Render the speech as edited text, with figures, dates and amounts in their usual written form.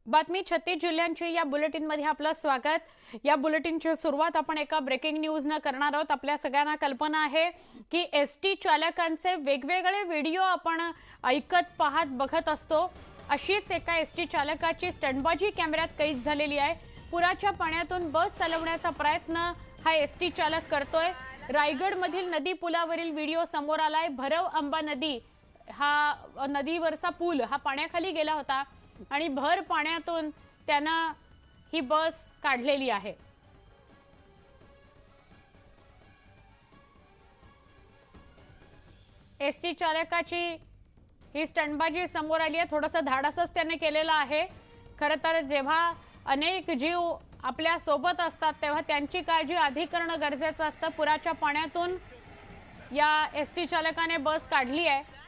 बातमी 36 जिल्ह्यांची या बुलेटिनमध्ये आपलं स्वागत। या बुलेटिनची सुरुवात आपण एका ब्रेकिंग न्यूजने करणार आहोत। आपल्या सगळ्यांना कल्पना आहे की एसटी चालकांचे वेगवेगळे व्हिडिओ आपण ऐकत पाहत बघत असतो। अशीच एका एसटी चालकाची स्टंटबाजी कॅमेऱ्यात कैद झालेली आहे। पुराच्या पाण्यातून बस चालवण्याचा प्रयत्न हा एसटी चालक करतोय। रायगड मधील नदी पुलावरील व्हिडिओ समोर आलाय। भरव अंबा नदी हा नदीवरचा पूल हा पाण्याखाली गेला होता आणि भर पाण्यातून त्यानं ही बस काढलेली आहे। एसटी चालकाची ही स्टंटबाजी समोर आली आहे। थोडंसं धाडसच त्याने केलेलं आहे। खरं तर जेव्हा अनेक जीव आपल्या सोबत असतात तेव्हा त्यांची काळजी आधी करणं गरजेचं असतं। पुराच्या पाण्यातून या एसटी चालकाने बस काढली आहे।